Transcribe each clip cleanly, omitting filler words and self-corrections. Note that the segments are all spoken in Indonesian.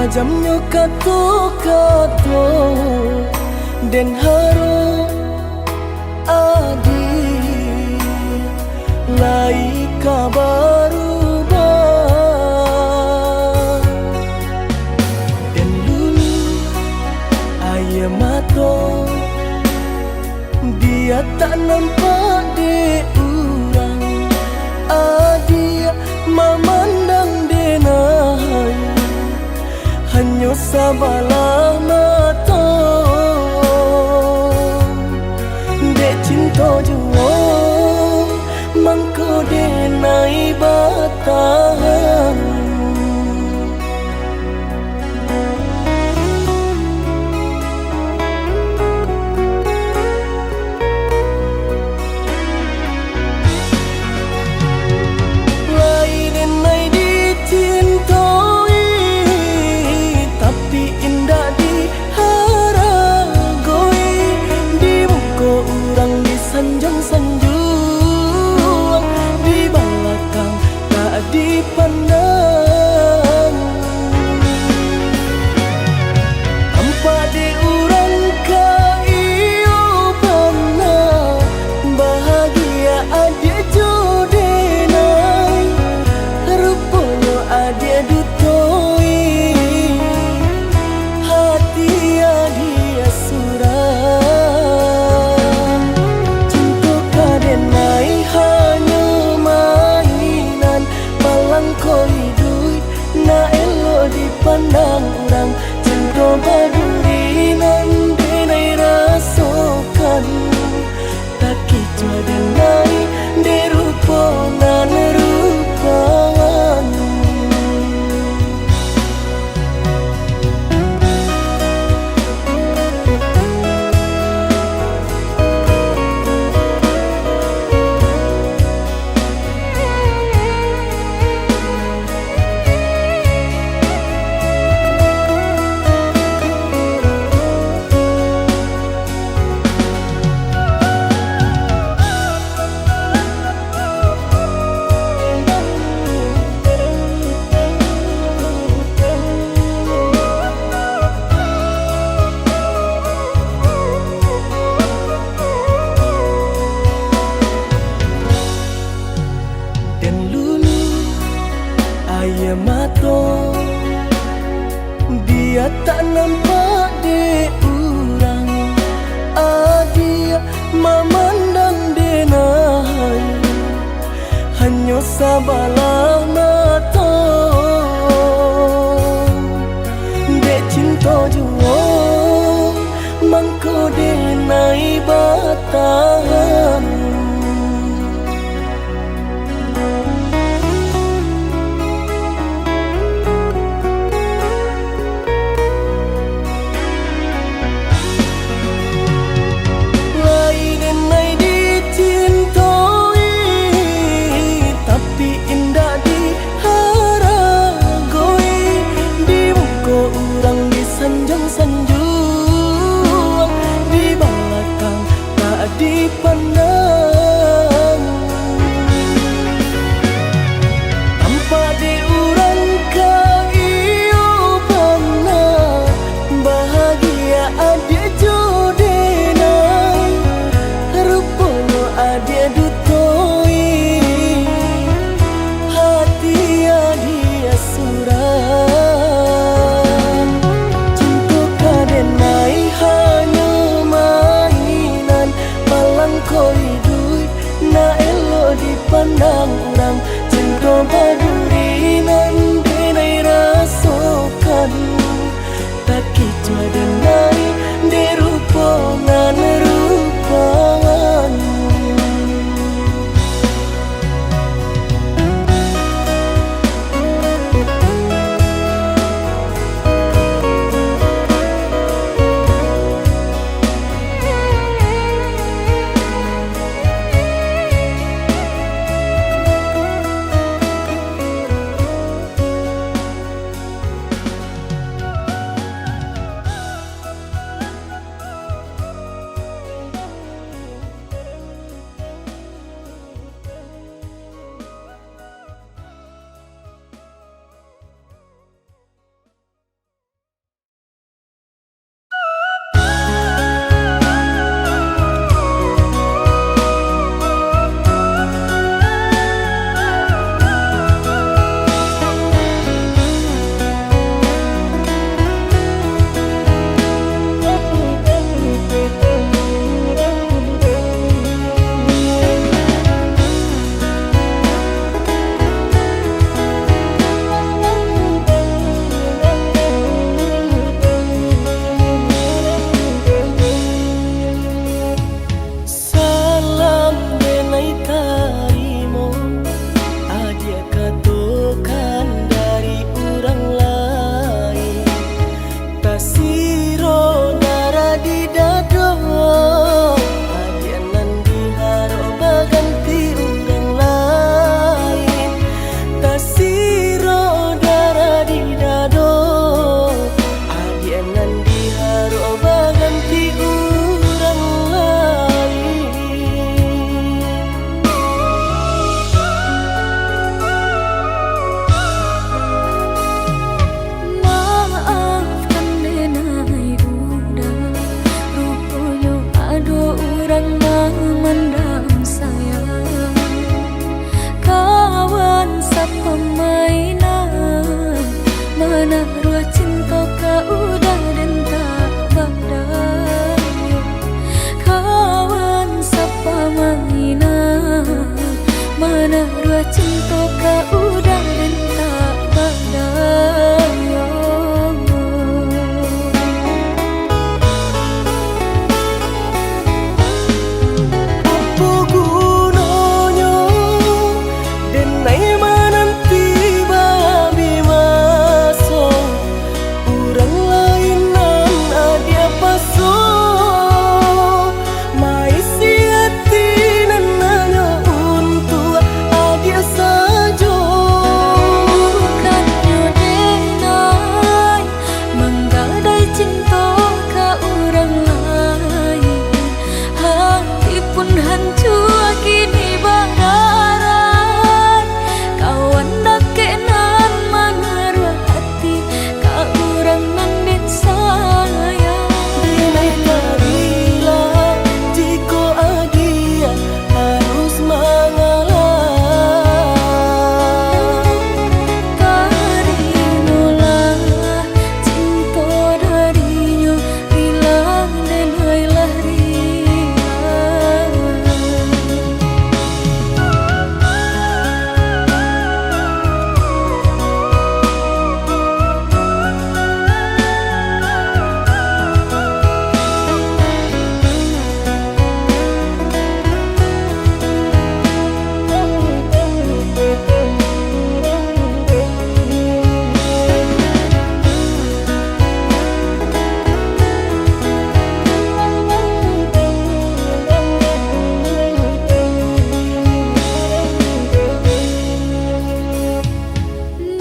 Tajamnya kata-kata dan harap adi lai kabaru dan dulu ayah mata dia tak nampak di urang adia memandang denai hanya sabalah mata dek cinta jua mangko denai batang sanjung di belakang tak dipandang tanpa diurang kaiyo pernah bahagia adia jodenai rupanya adia dutoi hati adia surah pandang orang cinta baduri nan denai rasakan tak kicau denai derupa nan rupawan ayah mata dia tak nampak di urang adia memandang denai hanya sabalah mata dek cinta jua mangko denai batang indah Menaruh cinta ka udah dan tak berdaya. Kawan sapa mainan, menaruh cinta ka udah dan tak berdaya. Apa gunanya denai menanti babi maso, orang lain nan adia paso, mai si hati nan nanya untuk adia saja. Bukannya denai menggadai cinta ka orang lain, hati pun hancur kini badaran. Kawan dakenan menaruh hati ka orang nan den sayang. Denai marilah jika adia harus mengalah. Terimalah cinta darinya, hilang dan hailah riang.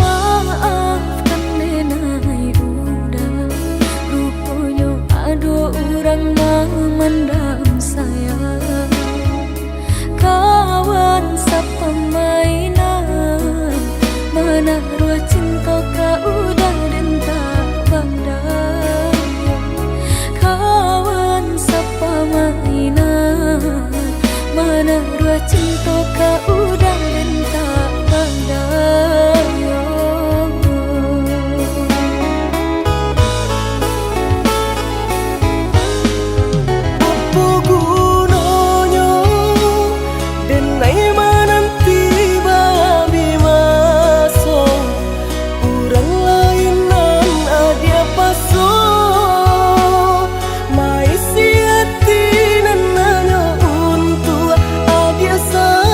Maafkan denai udah, rupanya ada orang memandang saya. Kawan sapa mainan, menaruh cinta ka udah dan tak berdaya. Kawan sapa mainan, menaruh cinta ka udah dan tak berdaya. Apa gunanya denai menanti babi maso, orang lain nan adia paso, mai si hati nan nanya untuk adia saja.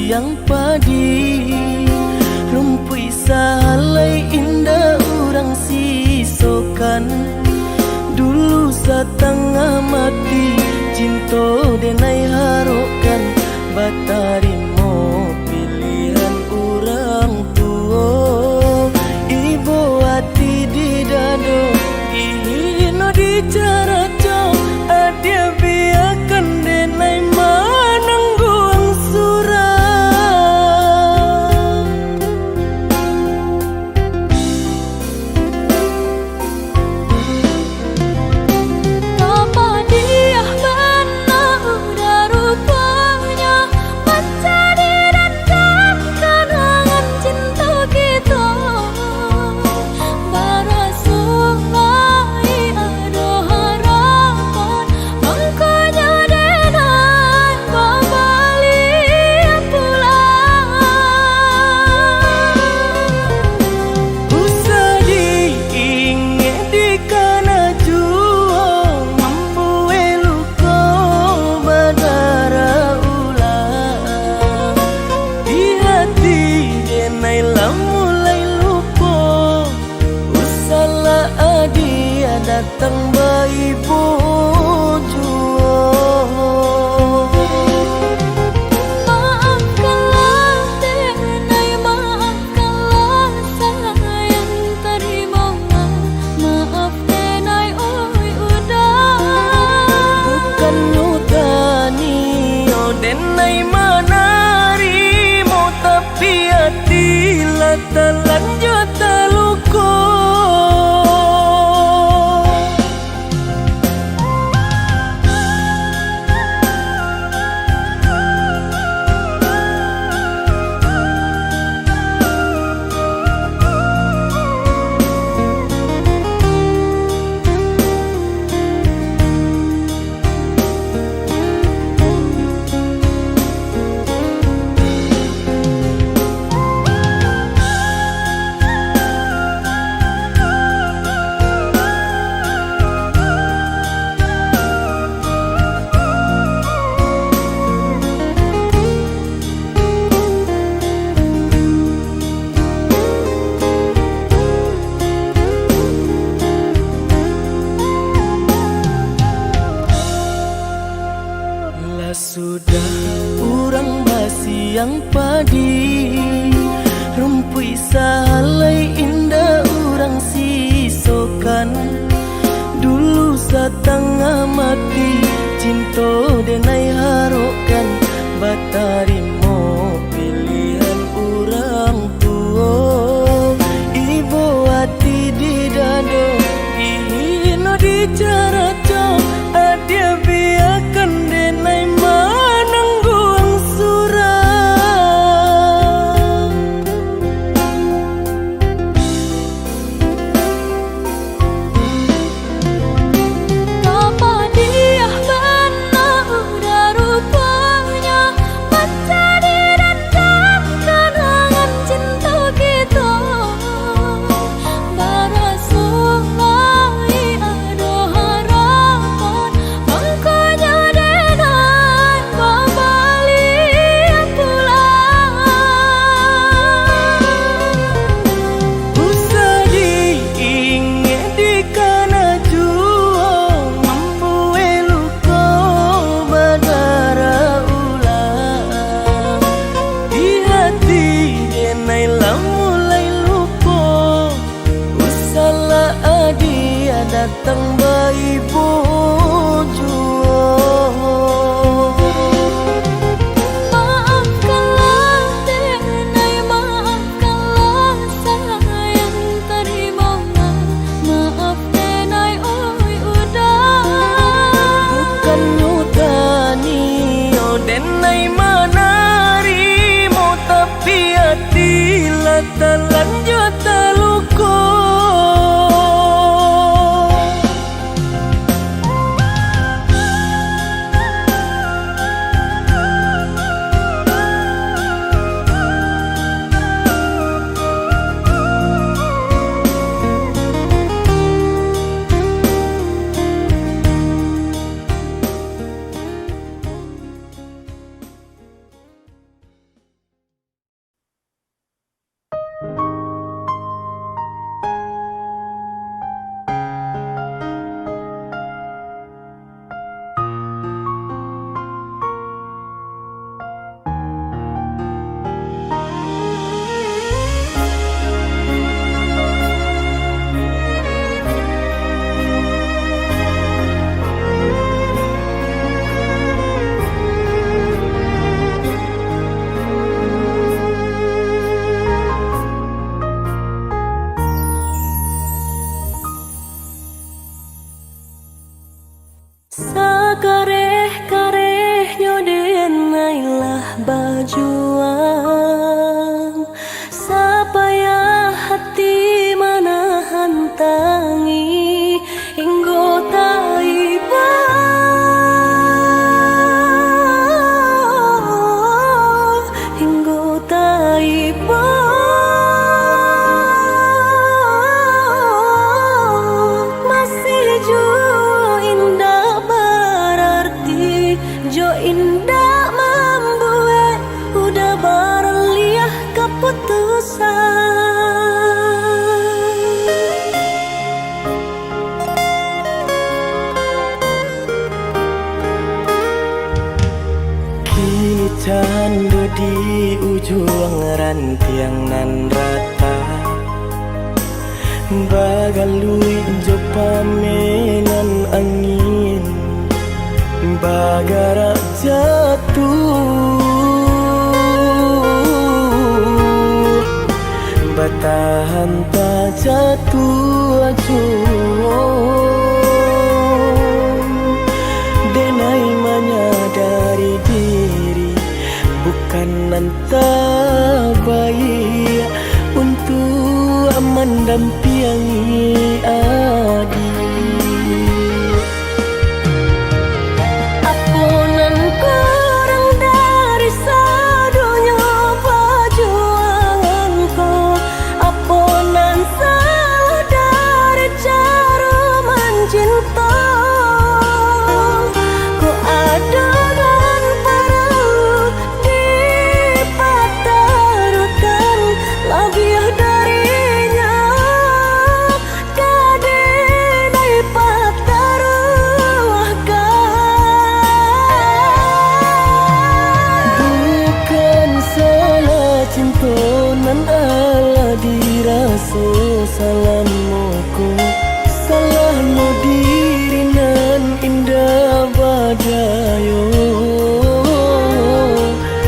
siang padi, rumpui salai indah urang sisokan. Dulu setengah mati cinta denai harokan, batarimo pilihan urang tua. Ibu hati di dado ino di cara co, adia biarkan denai manangguang surah. Apa dia benar udah rupanya menjadi dendam kenangan cinta kita. Barasuai ada harapan angkanya denai kembali pulang. Usah diingat di kana juang, mampu eluko badara ulang. Di hati denai lah mulai lupa, usahlah adia datang bayi juang. Maafkanlah denai, maafkanlah sayang terima. Maaf denai oi udah. Bukan nyutani oh denai manarimo, tapi hatilah telanjut terluka. Lah sudah urang basiang padi, rumpui salai indah urang sisokan. Dulu setengah mati cinta denai harokan, batarimo pilihan urang tua. Ibu hati di dado ino di cara co, adia biarkan denai manangguang surah. Apa dia benar udah rupanya menjadi dendam kenangan cinta kita. Barasuai ada harapan angkanya denai kembali pulang. Usah diingat di kana juang, mampu eluko badara ulang. Di hati denai lah mulai lupa, usahlah adia datang bayi juang. Maafkanlah denai, maafkanlah sayang terima. Maaf denai oi udah. Bukan nyutani oh denai manarimo, tapi hatilah telanjut terluka. berjuang supaya hati menahan tangi hingga tiba hingga tiba masih jo indah berarti jo indah membuat udah berliah keputusan. Kini candu di ujung rantiang nan rata bagalui jo pamenan angin bagara jatuh batahan tak jatuh denai menyadari diri bukan nanta baik untuk mendampingi adik. Apunan kurang dari sadunya perjuanganku, apunan salah dari cara mencinta. Ku ada dan perlu dipertaruhkan lebih darinya. Kadang bukan salah cinta nan ala dirasa salah moku salah no diri nan indah badayo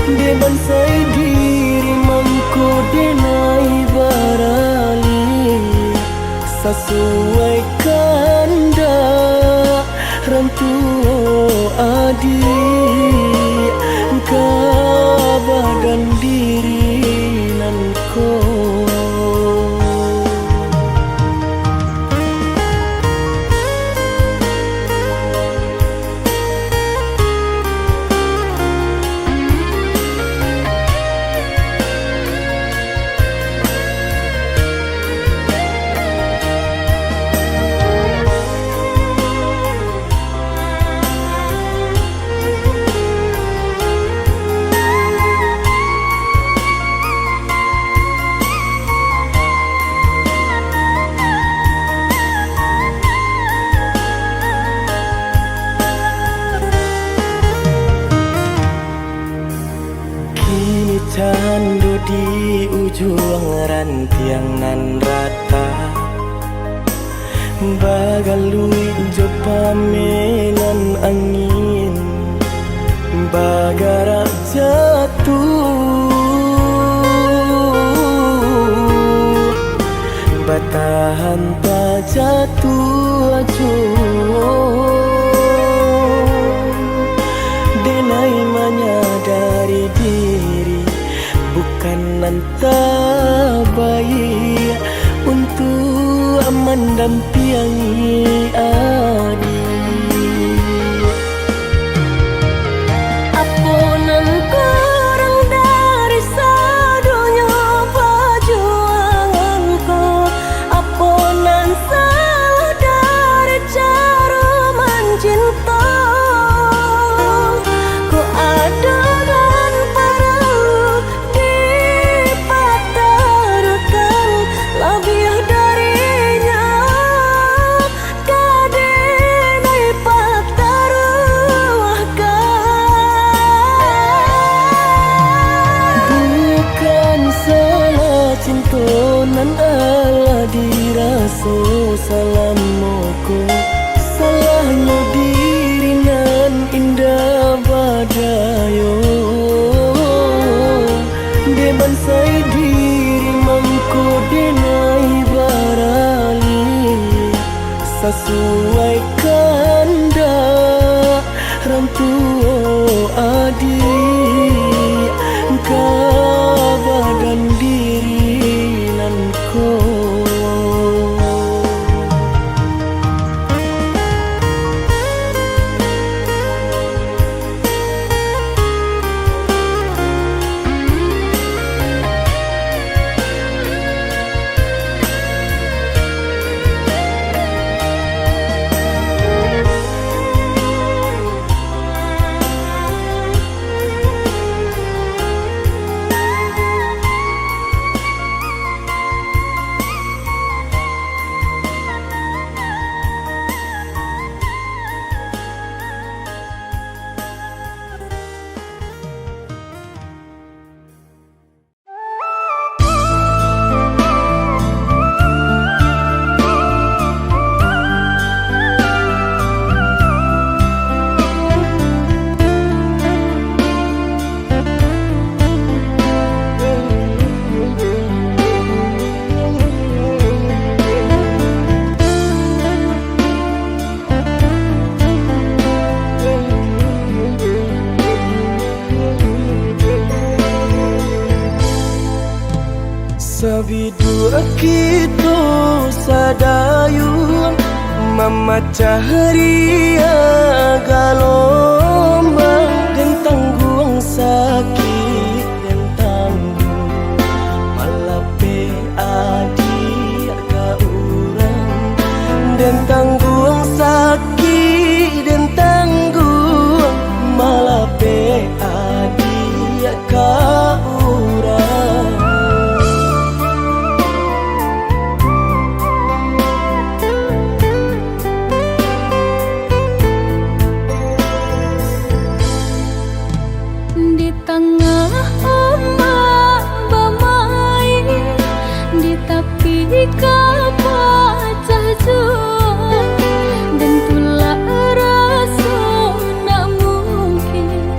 dia bansai diri mangku denai barali sesuai kanda rantu adik kabadan diri nanko. Candu di ujung rantiang nan rata bagalui jo pamenan angin bagara jatuh batahan tak jatuh denai menyadari diri bukan nanta baik untuk mendampingi adik. Apunan kurang dari sadunya perjuanganku, apunan salah dari cara mencinta. Ku ada dan perlu dipertaruhkan lebih darinya. Kadang bukan salah cinta nan ala dirasa salah moku salahnya diri nan indah badayo dia bansai diri mangku denai barali sesuai kanda rantu adik Sabidu kita sadayung memecah ria galombang dan tanggung sakit dan tanggung malape adik ka urang dan tanggung sakit dan tanggung malape adik ka urang. Di tengah ombak bermain, di tepi kapal juang, dan tulah rasa nak mungkin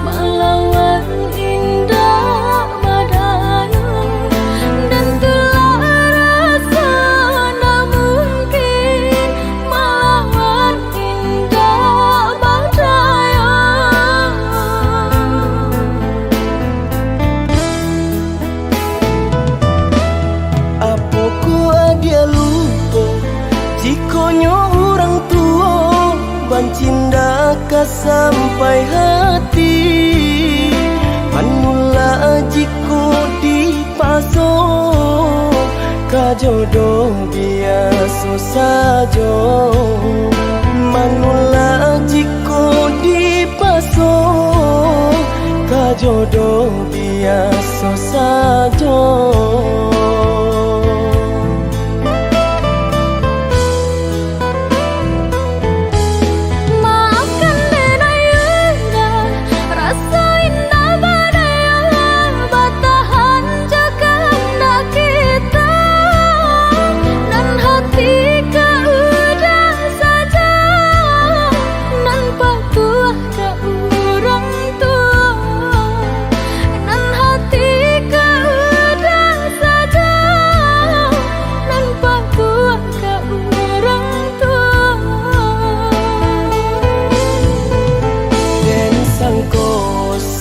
melawan indah badaya, dan tulah rasa nak mungkin melawan indah badaya. Dia lupa jikonyo orang tua bancinda ka sampai hati manula jiko di paso ka jodoh biasa saja manula jiko di paso ka jodoh biasa saja.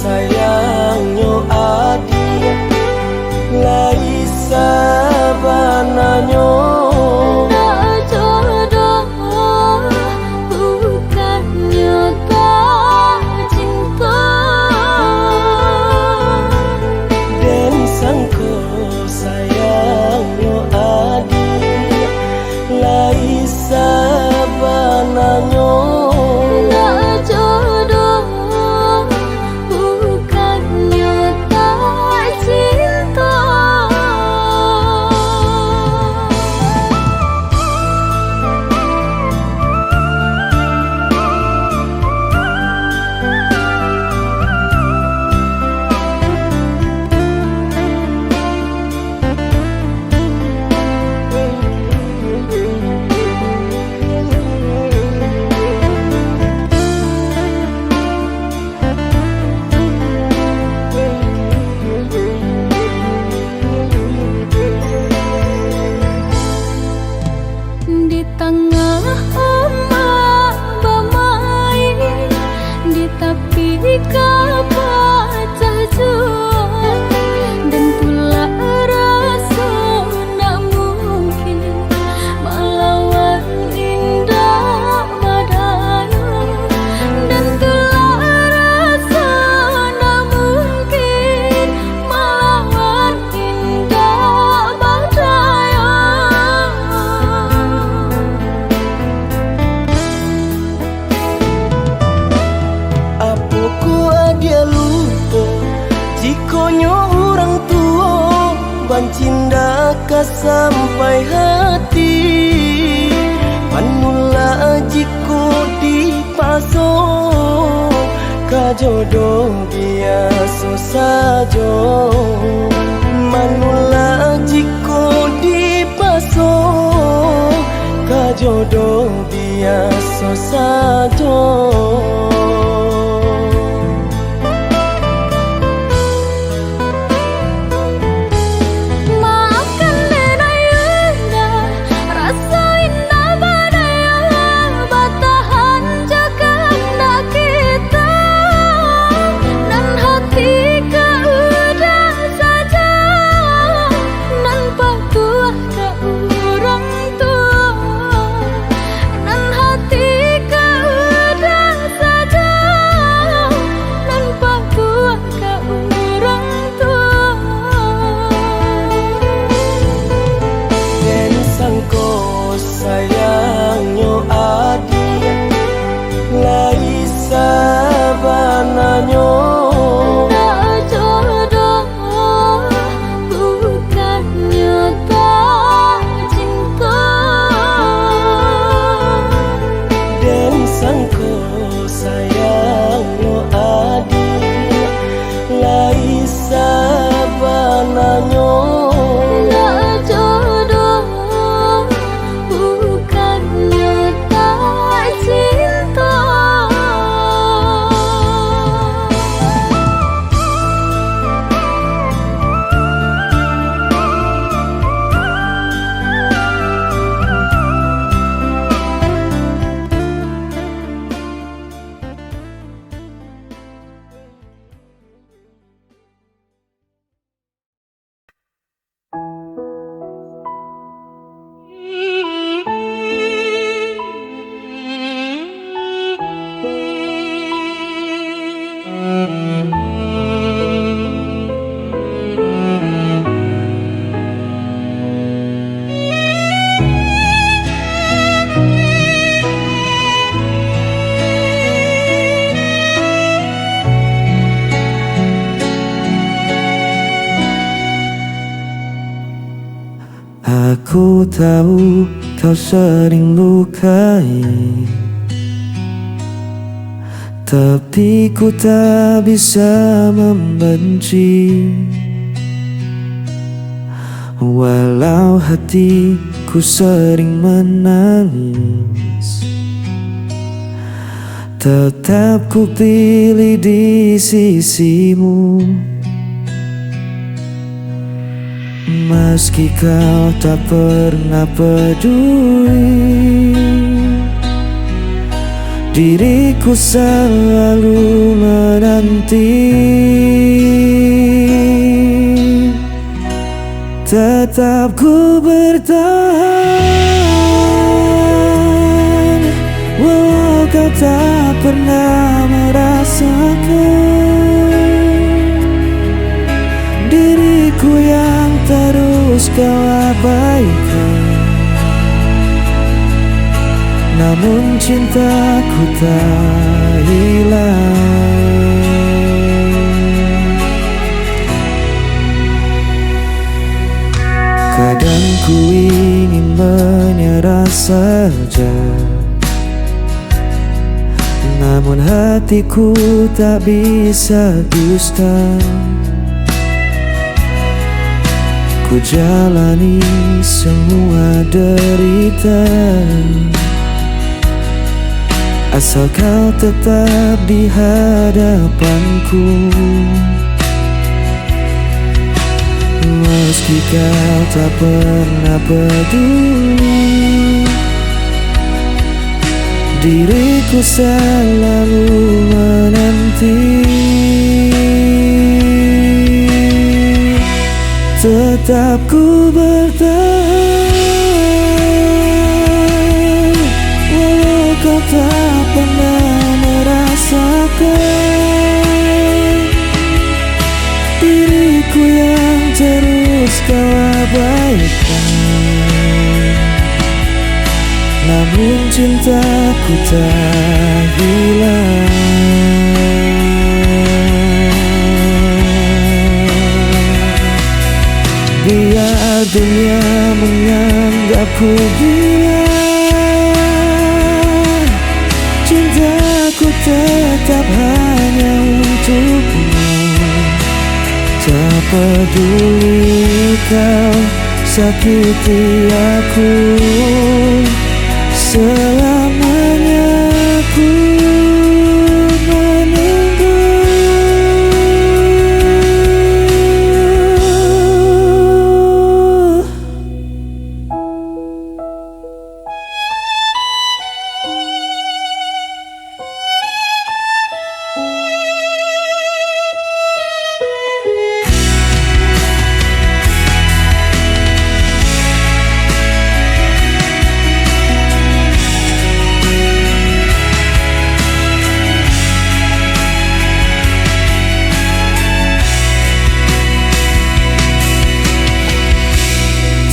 Sayangnya adik lai sabananya Tak jodoh bukannya tak cinta, dan sangko sayangnya adik lai sabananya. di tengah ombak bermain, di tepi kapal juang, dan tulah rasa nak mungkin melawan indah badaya, dan tulah rasa nak mungkin melawan indah badaya. Dia lupa jikonyo orang tua bancinda ka sampai hati manula jiko di paso ka jodoh biasa saja manula jiko di paso ka jodoh biasa saja. Aku tahu kau sering lukai, tapi ku tak bisa membenci. Walau hatiku sering menangis, tetap ku pilih di sisimu. Meski kau tak pernah peduli, diriku selalu menanti. Tetap ku bertahan, walau kau tak pernah merasakan. Diriku yang terus kau abaikan, namun cintaku tak hilang. Kadang ku ingin menyerah saja, namun hatiku tak bisa dusta. Ku jalani semua derita, asal kau tetap di hadapanku. Meski kau tak pernah peduli, diriku selalu menanti. Tetap ku bertahan, walau kau tak pernah merasakan. Diriku yang terus kau abaikan, namun cintaku tak hilang. Biar dunia menganggapku gila, cintaku tetap hanya untukmu. Tak peduli kau sakiti aku, selamanya aku menunggu.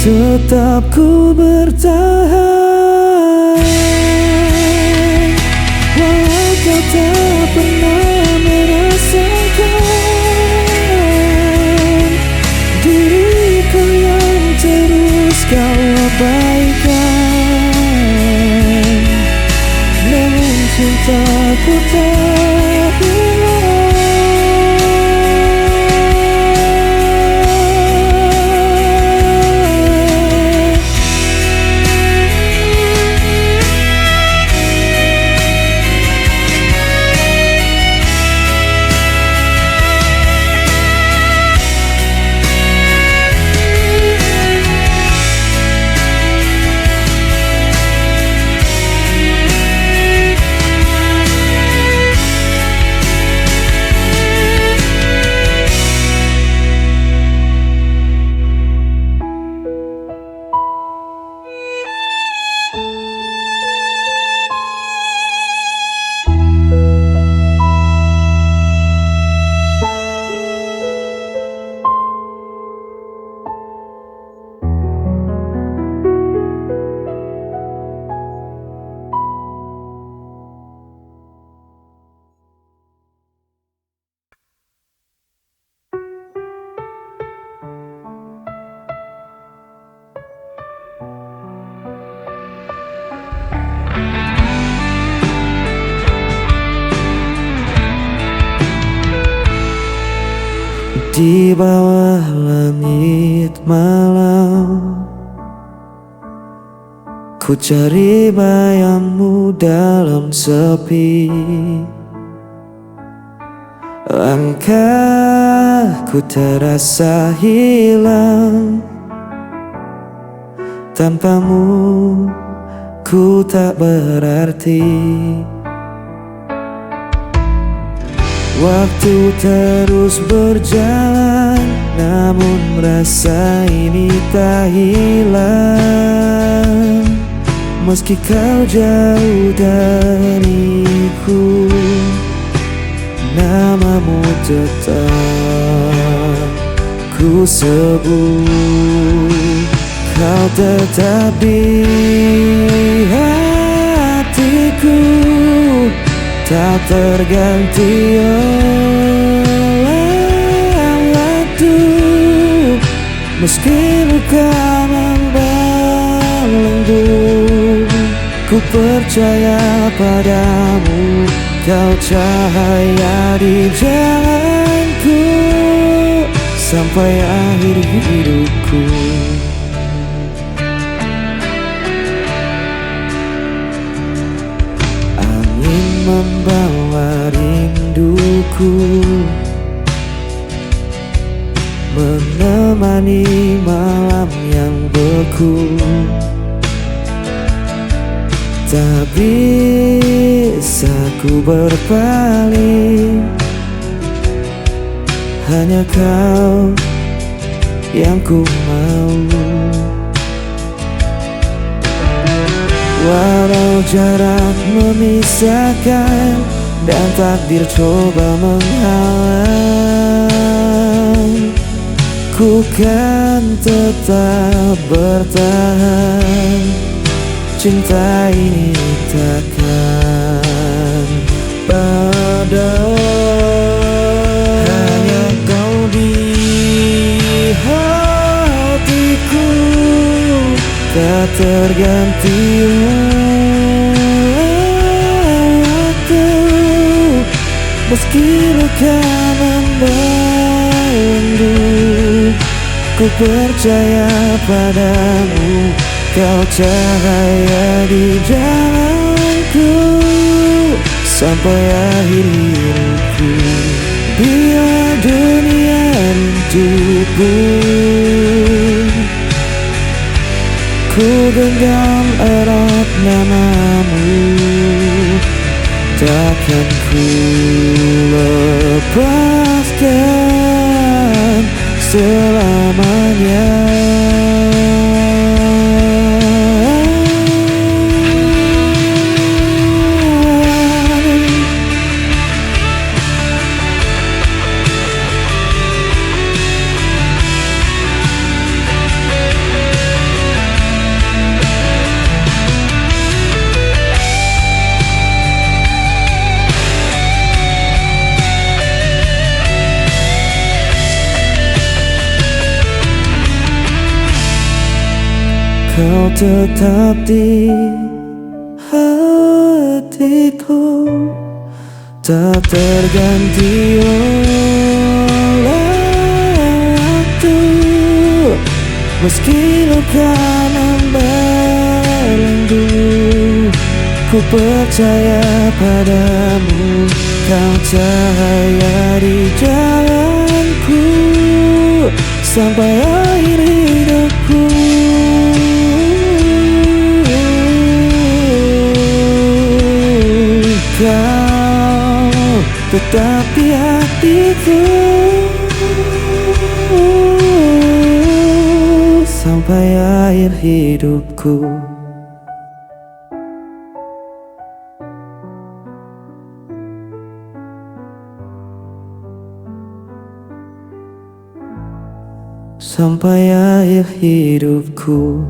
Tetap ku bertahan, walau kau tak pernah merasakan. Diriku yang terus kau abaikan, namun cintaku tak hilang. di bawah langit malam. Ku cari bayangmu dalam sepi. Langkahku terasa hilang. Tanpamu ku tak berarti. Waktu terus berjalan, namun rasa ini tak hilang. Meski kau jauh dariku, namamu tetap ku sebut. Kau tetap di hatiku, tak terganti oleh waktu. Meski luka membelenggu, ku percaya padamu. Kau cahaya di jalanku sampai akhir hidupku. Angin membawa rinduku, menemani malam yang beku. Tak bisa ku berpaling, hanya kau yang ku mau. Walau jarak memisahkan dan takdir coba menghalang, ku kan tetap bertahan. Cinta ini takkan padam. Hanya kau di hatiku, tak terganti oleh waktu. Meski luka membelenggu, ku percaya padamu. Kau cahaya di jalanku sampai akhir hidupku. Bila dunia rinduku, ku genggam erat namamu. Takkan ku lepaskan selamanya. Kau tetap di hatiku, tak terganti oleh waktu. Meski luka membelenggu, ku percaya padamu. Kau cahaya di jalanku sampai akhir hidupku. Kau tetap di hatiku sampai akhir hidupku. Sampai akhir hidupku.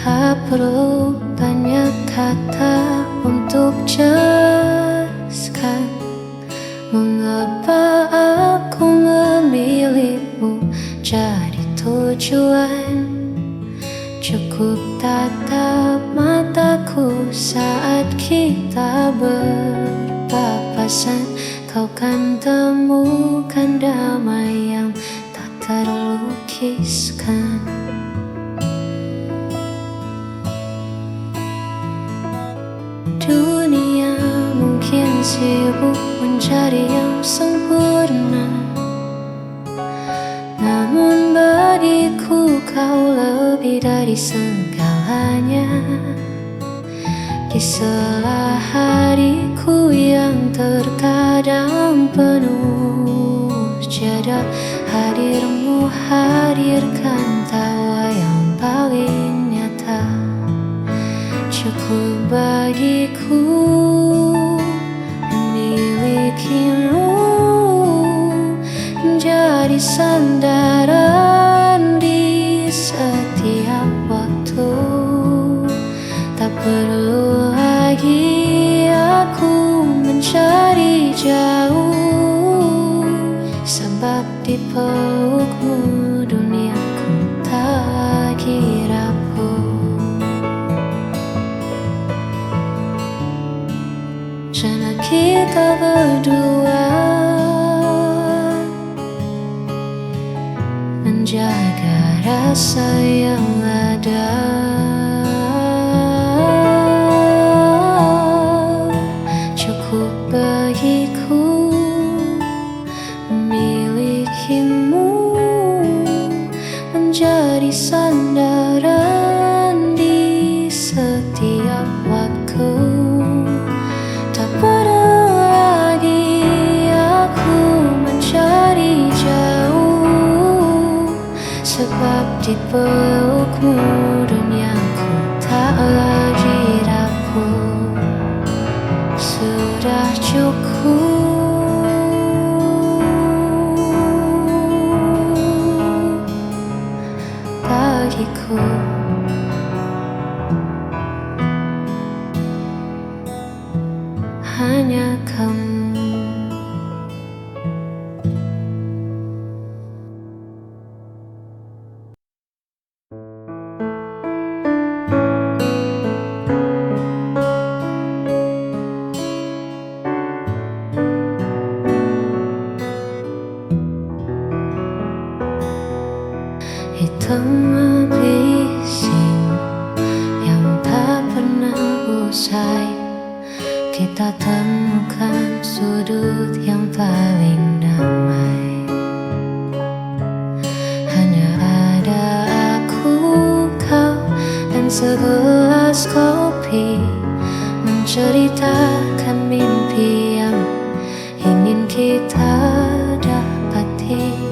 Tak perlu banyak kata untuk jelaskan mengapa aku memilihmu jadi tujuan. Cukup tatap mataku saat kita berpapasan, kau kan temukan damai yang tak terlukiskan. Dunia mungkin sibuk mencari yang sempurna, namun bagiku kau lebih dari segalanya. Di sela hariku yang terkadang penuh jeda, hadirmu hadirkan tawa yang paling nyata. Cukup bagiku memilikimu menjadi sandaran di setiap waktu. Tak perlu lagi aku mencari jauh, sebab di pelukmu duniaku tak kira rapuh. Karena kita berdua menjaga rasa yang ada. Cukup bagiku memilikimu menjadi sandaran di setiap waktu. Tak perlu lagi aku mencari jauh, sebab di pelukmu duniaku tak lagi rapuh. Sudah cukup bagiku. Hanya kamu. Hitam bising yang tak pernah usai, kita temukan sudut yang paling damai. Hanya ada aku, kau, dan segelas kopi, menceritakan mimpi yang ingin kita dapati.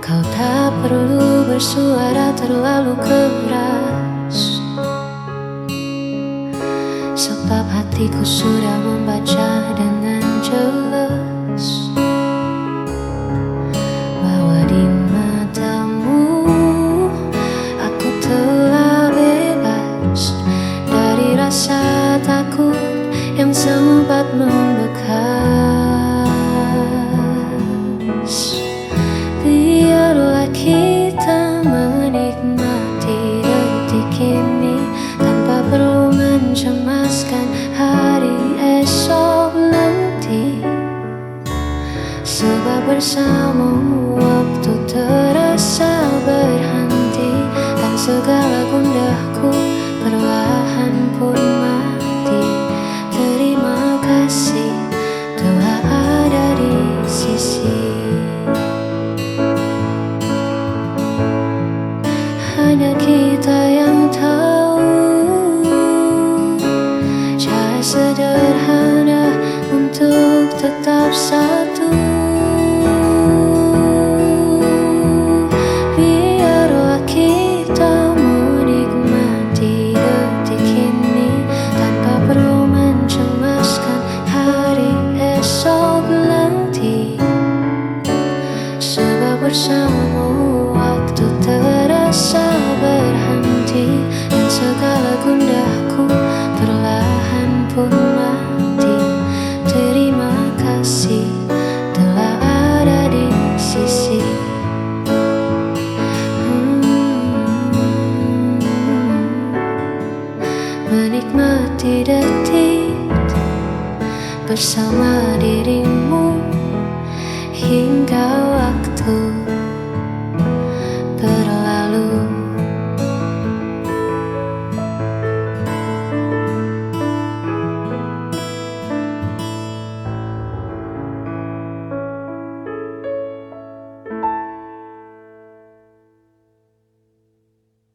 Kau tak perlu bersuara terlalu keras, sebab hatiku sudah membaca dengan jelas bahwa di matamu aku telah bebas dari rasa takut yang sempat membekas. Biarlah kita menikmati detik ini tanpa perlu mencemaskan hari esok nanti, sebab bersamamu waktu terasa berhenti, dan segala gundaku perlahan pun mati. Terima kasih telah ada di sisi. Hanya kita yang tahu cara sederhana untuk tetap satu. Biarlah kita menikmati detik ini tanpa perlu mencemaskan hari esok nanti, sebab bersamamu rasa berhenti dan segala gundaku perlahan pun mati. Terima kasih telah ada di sisi. Menikmati detik bersama dirimu.